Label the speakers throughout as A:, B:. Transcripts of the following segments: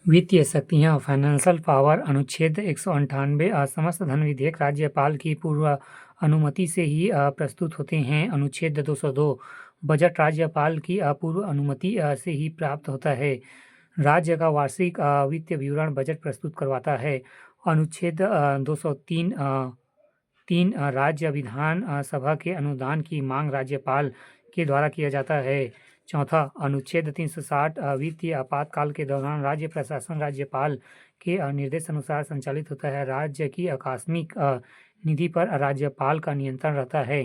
A: वित्तीय शक्तियाँ financial power अनुच्छेद 198 समस्त धन विधेयक राज्यपाल की पूर्व अनुमति से ही प्रस्तुत होते हैं। अनुच्छेद 202 बजट राज्यपाल की पूर्व अनुमति से ही प्राप्त होता है। राज्य का वार्षिक वित्तीय विवरण बजट प्रस्तुत करवाता है। अनुच्छेद 203 तीन राज्य विधान सभा के अनुदान की मांग राज्यपाल के द्वारा किया जाता है। चौथा अनुच्छेद 360 वित्तीय आपातकाल के दौरान राज्य प्रशासन राज्यपाल के निर्देश अनुसार संचालित होता है। राज्य की आकस्मिक निधि पर राज्यपाल का नियंत्रण रहता है।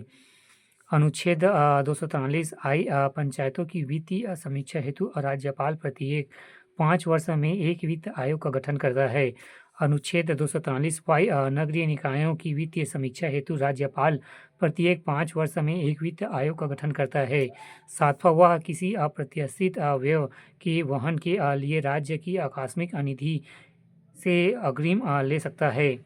A: अनुच्छेद 243 पंचायतों की वित्तीय समीक्षा हेतु राज्यपाल प्रत्येक 5 वर्ष में एक वित्त आयोग का गठन करता है। अनुच्छेद 243 नगरीय निकायों की वित्तीय समीक्षा हेतु राज्यपाल प्रत्येक 5 वर्ष में एक वित्त आयोग का गठन करता है। सातवां, वह किसी अप्रत्याशित व्यय के वहन के लिए राज्य की आकस्मिक निधि से अग्रिम ले सकता है।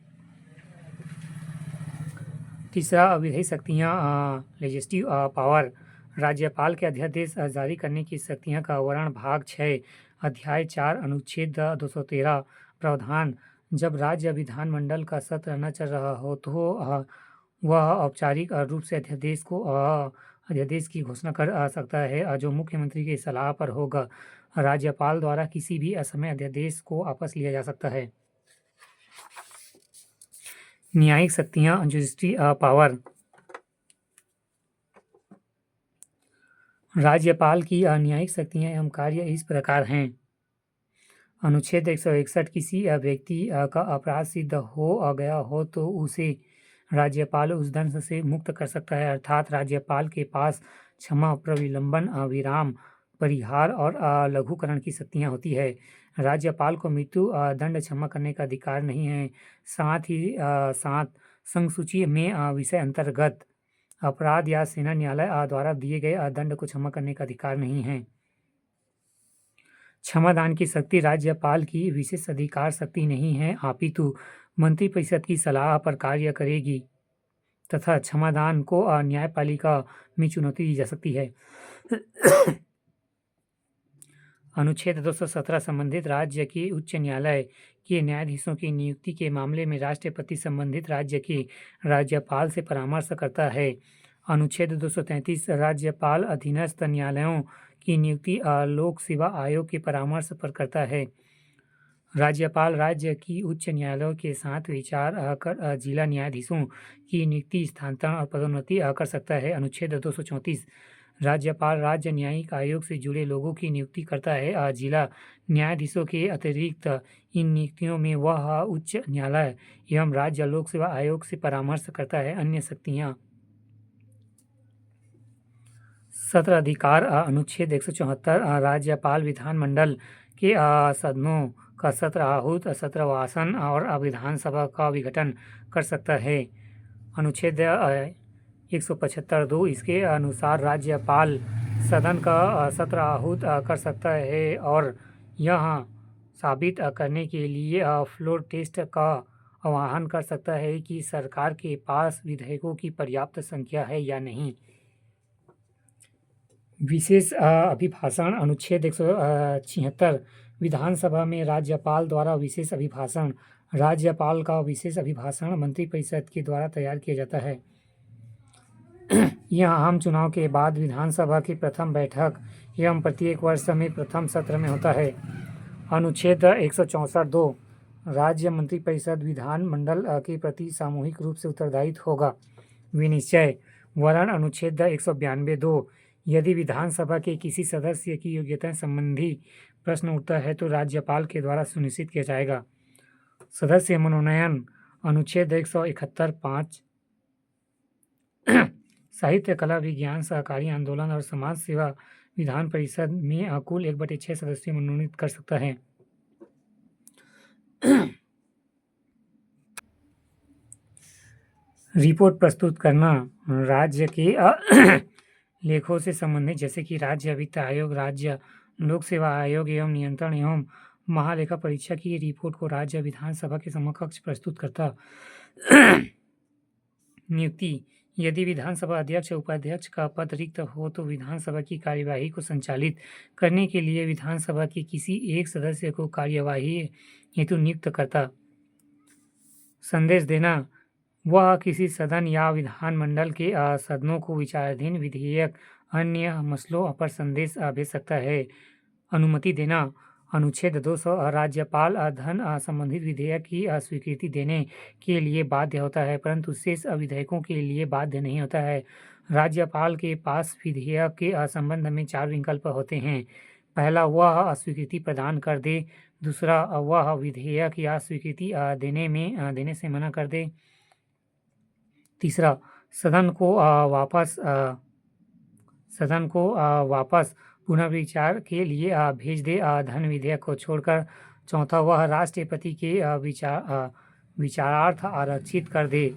A: तीसरा, विधायी शक्तियाँ लेजिस्लेटिव पावर राज्यपाल के अध्यादेश जारी करने की शक्तियाँ का वर्णन भाग 6 अध्याय 4 अनुच्छेद 213 प्रावधान। जब राज्य विधानमंडल का सत्र न चल रहा हो तो वह औपचारिक रूप से अध्यादेश की घोषणा कर सकता है, जो मुख्यमंत्री की सलाह पर होगा। राज्यपाल द्वारा किसी भी असमय अध्यादेश को वापस लिया जा सकता है। न्यायिक शक्तियाँ जुडिशरी पावर राज्यपाल की न्यायिक शक्तियाँ एवं कार्य इस प्रकार हैं। अनुच्छेद 161 किसी व्यक्ति का अपराध सिद्ध हो गया हो तो उसे राज्यपाल उस दंड से मुक्त कर सकता है, अर्थात राज्यपाल के पास क्षमा, प्रविलंबन, विराम, परिहार और लघुकरण की शक्तियाँ होती है। राज्यपाल को मृत्यु दंड क्षमा करने का अधिकार नहीं है। साथ ही साथ संसूची में विषय अंतर्गत अपराध या सेना न्यायालय द्वारा दिए गए दंड को क्षमा करने का अधिकार नहीं है। क्षमादान की शक्ति राज्यपाल की विशेष अधिकार शक्ति नहीं है, अपितु मंत्रिपरिषद की सलाह पर कार्य करेगी तथा क्षमादान को न्यायपालिका में चुनौती दी जा सकती है। अनुच्छेद 217 संबंधित राज्य के उच्च न्यायालय के न्यायाधीशों की नियुक्ति के मामले में राष्ट्रपति संबंधित राज्य के राज्यपाल से परामर्श करता है। अनुच्छेद 233 राज्यपाल अधीनस्थ न्यायालयों की नियुक्ति लोक सेवा आयोग के परामर्श पर करता है। राज्यपाल राज्य की उच्च न्यायालयों के साथ विचार कर जिला न्यायाधीशों की नियुक्ति, स्थानांतरण और पदोन्नति कर सकता है। अनुच्छेद 234 राज्यपाल राज्य न्यायिक आयोग से जुड़े लोगों की नियुक्ति करता है। जिला न्यायाधीशों के अतिरिक्त इन नियुक्तियों में वह उच्च न्यायालय एवं राज्य लोक सेवा आयोग से परामर्श करता है। अन्य शक्तियाँ सत्र अधिकार अनुच्छेद 174 राज्यपाल विधानमंडल के सदनों का सत्र आहूत, सत्रवासन और विधानसभा का विघटन कर सकता है। अनुच्छेद 175(2) इसके अनुसार राज्यपाल सदन का सत्र आहूत कर सकता है और यह साबित करने के लिए फ्लोर टेस्ट का आह्वान कर सकता है कि सरकार के पास विधेयकों की पर्याप्त संख्या है या नहीं। विशेष अभिभाषण अनुच्छेद 176 विधानसभा में राज्यपाल द्वारा विशेष अभिभाषण। राज्यपाल का विशेष अभिभाषण मंत्रिपरिषद के द्वारा तैयार किया जाता है। यह आम चुनाव के बाद विधानसभा की प्रथम बैठक एवं प्रत्येक वर्ष में प्रथम सत्र में होता है। अनुच्छेद 164(2) राज्य मंत्रिपरिषद विधानमंडल के प्रति सामूहिक रूप से उत्तरदायित्व होगा। विनिश्चय वर्ण अनुच्छेद 192(2) यदि विधानसभा के किसी सदस्य की योग्यता संबंधी प्रश्न उठता है तो राज्यपाल के द्वारा सुनिश्चित किया जाएगा। सदस्य मनोनयन अनुच्छेद 171(5) साहित्य, कला, विज्ञान, सहकारी आंदोलन और समाज सेवा विधान परिषद में कुल 1/6 सदस्य मनोनीत कर सकता है। रिपोर्ट प्रस्तुत करना राज्य के लेखों से संबंधित, जैसे कि राज्य वित्त आयोग, राज्य लोक सेवा आयोग एवं नियंत्रण एवं महालेखा परीक्षा की रिपोर्ट को राज्य विधानसभा के समकक्ष प्रस्तुत करता। नियुक्ति यदि विधानसभा अध्यक्ष या उपाध्यक्ष का पद रिक्त हो तो विधानसभा की कार्यवाही को संचालित करने के लिए विधानसभा के किसी एक सदस्य को कार्यवाही हेतु नियुक्त करता। संदेश देना, वह किसी सदन या विधानमंडल के सदनों को विचाराधीन विधेयक, अन्य मसलों पर संदेश भेज सकता है। अनुमति देना, अनुच्छेद 200 राज्यपाल धन संबंधित विधेयक की स्वीकृति देने के लिए बाध्य होता है, परंतु शेष विधेयकों के लिए बाध्य नहीं होता है। राज्यपाल के पास विधेयक के संबंध में 4 विकल्प होते हैं। पहला, वह स्वीकृति प्रदान कर दे। दूसरा, वह विधेयक या स्वीकृति देने से मना कर दे। तीसरा, सदन को वापस पुनर्विचार के लिए भेज दे धन विधेयक को छोड़कर। चौथा, वह राष्ट्रपति के विचारार्थ आरक्षित कर दे।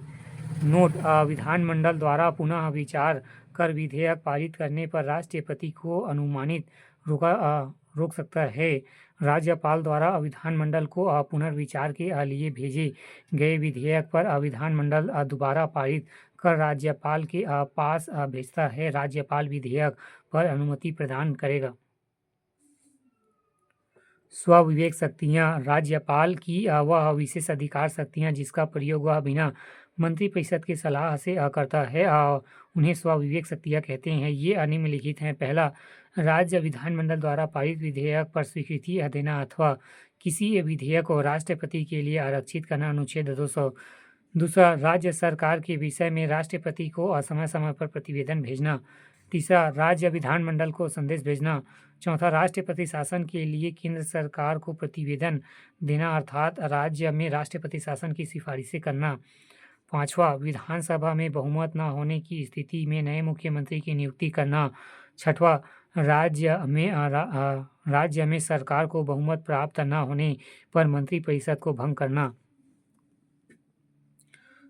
A: नोट, विधानमंडल द्वारा पुनः विचार कर विधेयक पारित करने पर राष्ट्रपति को अनुमानित रोक सकता है। राज्यपाल द्वारा विधानमंडल को पुनर्विचार के लिए भेजे गए विधेयक पर विधानमंडल दोबारा पारित कर राज्यपाल के पास भेजता है। राज्यपाल विधेयक पर अनुमति प्रदान करेगा। स्वविवेक शक्तियाँ, राज्यपाल की वह विशेष अधिकार शक्तियाँ जिसका प्रयोग वह बिना मंत्रिपरिषद की सलाह से करता है, उन्हें स्वविवेक शक्तियाँ कहते हैं। ये निम्नलिखित हैं। पहला, राज्य विधानमंडल द्वारा पारित विधेयक पर स्वीकृति देना अथवा किसी विधेयक को राष्ट्रपति के लिए आरक्षित करना, अनुच्छेद 200। दूसरा, राज्य सरकार के विषय में राष्ट्रपति को समय समय पर प्रतिवेदन भेजना। तीसरा, राज्य विधानमंडल को संदेश भेजना। चौथा, राष्ट्रपति शासन के लिए केंद्र सरकार को प्रतिवेदन देना अर्थात राज्य में राष्ट्रपति शासन की सिफारिशें करना। पांचवा, विधानसभा में बहुमत न होने की स्थिति में नए मुख्यमंत्री की नियुक्ति करना। छठवां, राज्य में सरकार को बहुमत प्राप्त न होने पर मंत्रिपरिषद को भंग करना।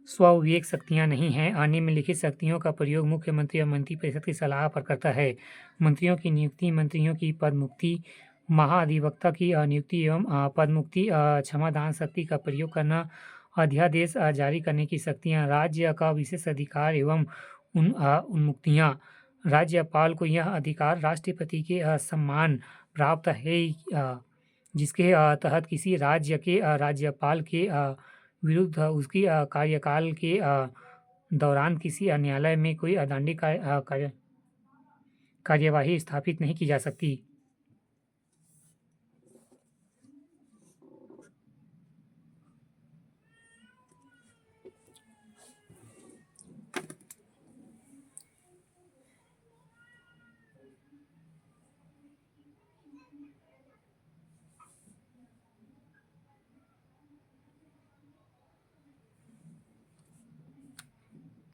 A: स्वविवेक शक्तियाँ नहीं हैं। निम्नलिखित शक्तियों का प्रयोग मुख्यमंत्री और मंत्रिपरिषद की सलाह पर करता है। मंत्रियों की नियुक्ति, मंत्रियों की पदमुक्ति, महाधिवक्ता की नियुक्ति एवं पदमुक्ति, क्षमादान शक्ति का प्रयोग करना, अध्यादेश जारी करने की शक्तियाँ, राज्य का विशेष अधिकार एवं उन्मुक्तियाँ। राज्यपाल को यह अधिकार राष्ट्रपति के सम्मान प्राप्त है, जिसके तहत किसी राज्य के राज्यपाल के विरुद्ध उसकी कार्यकाल के दौरान किसी न्यायालय में कोई दंडिक कार्यवाही स्थापित नहीं की जा सकती।